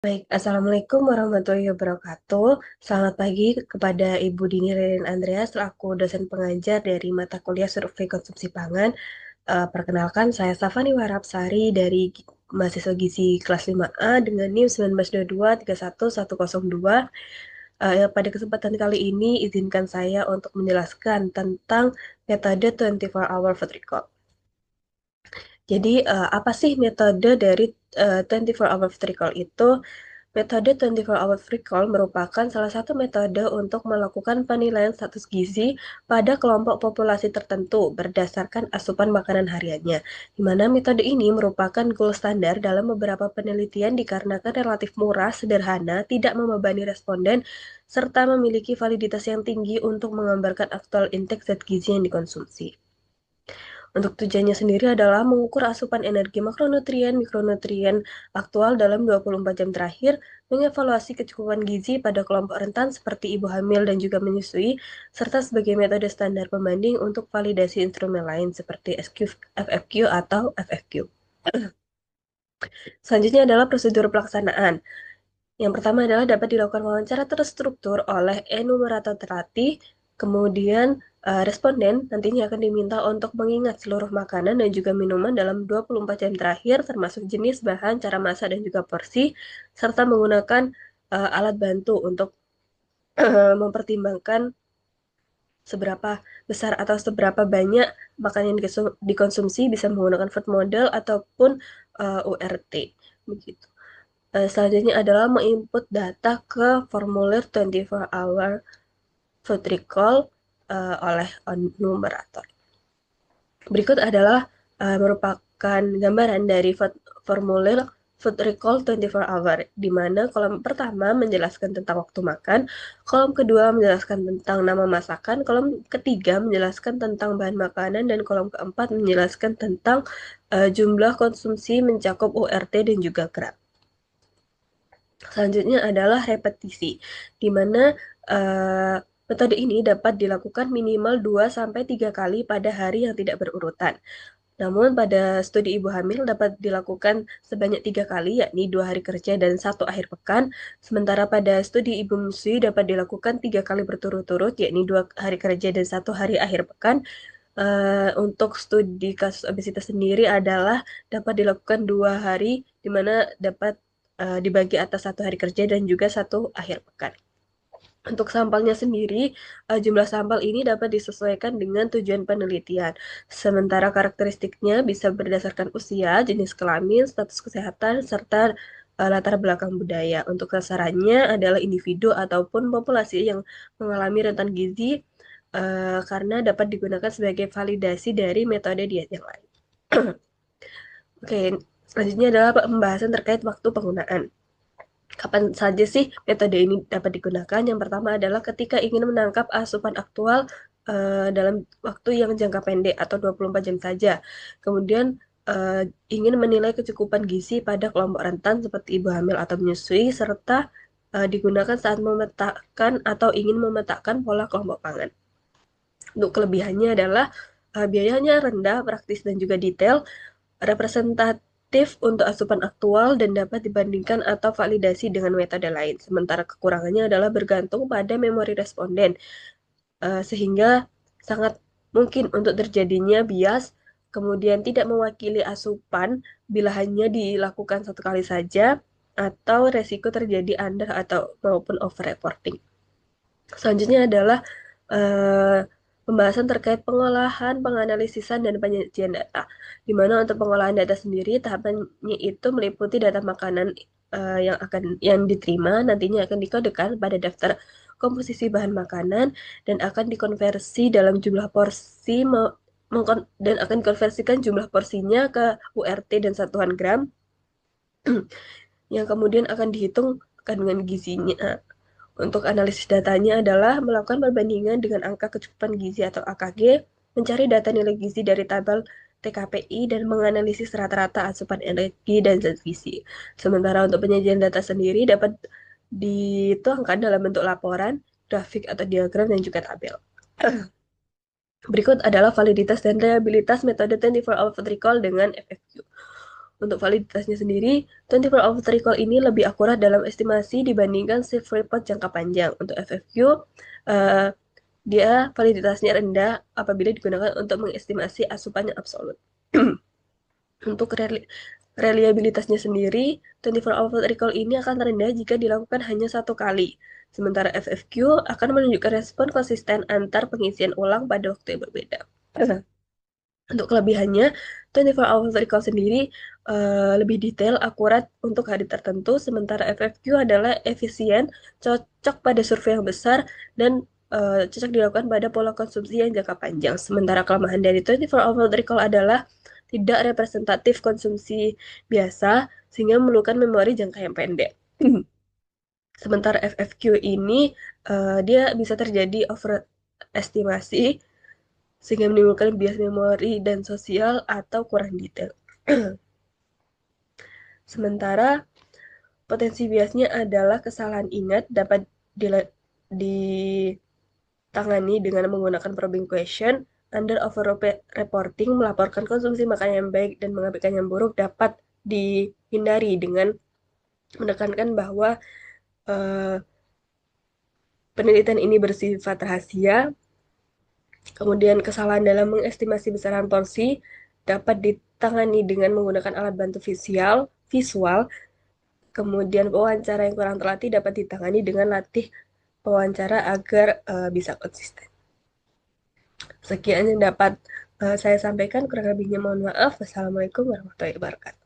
Baik, Assalamualaikum warahmatullahi wabarakatuh. Selamat pagi kepada Ibu Dini Ririn Andrea selaku dosen pengajar dari mata kuliah Survei Konsumsi Pangan. Perkenalkan, saya Safani Warapsari dari mahasiswa gizi kelas 5A dengan NIM 1922 31102. Pada kesempatan kali ini, izinkan saya untuk menjelaskan tentang metode 24 hour food recall. Jadi, apa sih metode dari 24 hour food recall itu? Metode 24 hour recall merupakan salah satu metode untuk melakukan penilaian status gizi pada kelompok populasi tertentu berdasarkan asupan makanan hariannya, di mana metode ini merupakan gold standar dalam beberapa penelitian dikarenakan relatif murah, sederhana, tidak membebani responden, serta memiliki validitas yang tinggi untuk menggambarkan aktual intake zat gizi yang dikonsumsi. Untuk tujuannya sendiri adalah mengukur asupan energi makronutrien, mikronutrien aktual dalam 24 jam terakhir, mengevaluasi kecukupan gizi pada kelompok rentan seperti ibu hamil dan juga menyusui, serta sebagai metode standar pembanding untuk validasi instrumen lain seperti FFQ atau FFQ. Selanjutnya adalah prosedur pelaksanaan. Yang pertama adalah dapat dilakukan wawancara terstruktur oleh enumerator terlatih, kemudian responden nantinya akan diminta untuk mengingat seluruh makanan dan juga minuman dalam 24 jam terakhir, termasuk jenis, bahan, cara masak, dan juga porsi, serta menggunakan alat bantu untuk mempertimbangkan seberapa besar atau seberapa banyak makanan yang dikonsumsi, bisa menggunakan food model ataupun URT. Begitu. Selanjutnya adalah menginput data ke formulir 24 hour food recall oleh numerator. Berikut adalah merupakan gambaran dari formulir food recall 24 hour, di mana kolom pertama menjelaskan tentang waktu makan, kolom kedua menjelaskan tentang nama masakan, kolom ketiga menjelaskan tentang bahan makanan, dan kolom keempat menjelaskan tentang jumlah konsumsi mencakup URT dan juga gram. Selanjutnya adalah repetisi, di mana metode ini dapat dilakukan minimal 2-3 kali pada hari yang tidak berurutan. Namun pada studi ibu hamil dapat dilakukan sebanyak 3 kali, yakni 2 hari kerja dan 1 akhir pekan. Sementara pada studi ibu menyusui dapat dilakukan 3 kali berturut-turut, yakni 2 hari kerja dan 1 hari akhir pekan. Untuk studi kasus obesitas sendiri adalah dapat dilakukan 2 hari, di mana dapat dibagi atas 1 hari kerja dan juga 1 akhir pekan. Untuk sampelnya sendiri, jumlah sampel ini dapat disesuaikan dengan tujuan penelitian. Sementara karakteristiknya bisa berdasarkan usia, jenis kelamin, status kesehatan, serta latar belakang budaya. Untuk sasarannya adalah individu ataupun populasi yang mengalami rentan gizi, karena dapat digunakan sebagai validasi dari metode diet yang lain. Oke, selanjutnya adalah pembahasan terkait waktu penggunaan. Kapan saja sih metode ini dapat digunakan? Yang pertama adalah ketika ingin menangkap asupan aktual dalam waktu yang jangka pendek atau 24 jam saja. Kemudian ingin menilai kecukupan gizi pada kelompok rentan seperti ibu hamil atau menyusui, serta digunakan saat memetakan atau ingin memetakan pola kelompok pangan. Untuk kelebihannya adalah biayanya rendah, praktis dan juga detail, representatif untuk asupan aktual, dan dapat dibandingkan atau validasi dengan metode lain. Sementara kekurangannya adalah bergantung pada memori responden, sehingga sangat mungkin untuk terjadinya bias, kemudian tidak mewakili asupan bila hanya dilakukan satu kali saja, atau resiko terjadi under atau maupun over reporting. Selanjutnya adalah pembahasan terkait pengolahan, penganalisisan, dan penyajian data. Di mana untuk pengolahan data sendiri, tahapannya itu meliputi data makanan yang diterima nantinya akan dikodekan pada daftar komposisi bahan makanan dan akan dikonversi dalam jumlah porsi dan akan dikonversikan jumlah porsinya ke URT dan satuan gram yang kemudian akan dihitung kandungan gizinya. Untuk analisis datanya adalah melakukan perbandingan dengan angka kecukupan gizi atau AKG, mencari data nilai gizi dari tabel TKPI, dan menganalisis rata-rata asupan energi dan zat gizi. Sementara untuk penyajian data sendiri dapat dituangkan dalam bentuk laporan, grafik atau diagram, dan juga tabel. Berikut adalah validitas dan reliabilitas metode 24 hour food recall dengan FFQ. Untuk validitasnya sendiri, 24 hours recall ini lebih akurat dalam estimasi dibandingkan shift report jangka panjang. Untuk FFQ, uh, dia validitasnya rendah apabila digunakan untuk mengestimasi asupan yang absolut. Untuk reliabilitasnya sendiri, 24 hours recall ini akan rendah jika dilakukan hanya satu kali. Sementara FFQ akan menunjukkan respon konsisten antar pengisian ulang pada waktu yang berbeda. Untuk kelebihannya, 24 hours recall sendiri lebih detail, akurat untuk hari tertentu, sementara FFQ adalah efisien, cocok pada survei yang besar, dan cocok dilakukan pada pola konsumsi yang jangka panjang. Sementara kelemahan dari 24 hours recall adalah tidak representatif konsumsi biasa, sehingga memerlukan memori jangka yang pendek. Sementara FFQ ini, dia bisa terjadi overestimasi, sehingga menimbulkan bias memori dan sosial atau kurang detail. Sementara potensi biasnya adalah kesalahan ingat dapat ditangani dengan menggunakan probing question, under over reporting, melaporkan konsumsi makanan yang baik dan mengabaikan yang buruk dapat dihindari dengan menekankan bahwa uh, penelitian ini bersifat rahasia. Kemudian kesalahan dalam mengestimasi besaran porsi dapat ditangani dengan menggunakan alat bantu visual. Kemudian wawancara yang kurang terlatih dapat ditangani dengan latih wawancara agar bisa konsisten. Sekian yang dapat saya sampaikan, kurang lebihnya mohon maaf. Wassalamualaikum warahmatullahi wabarakatuh.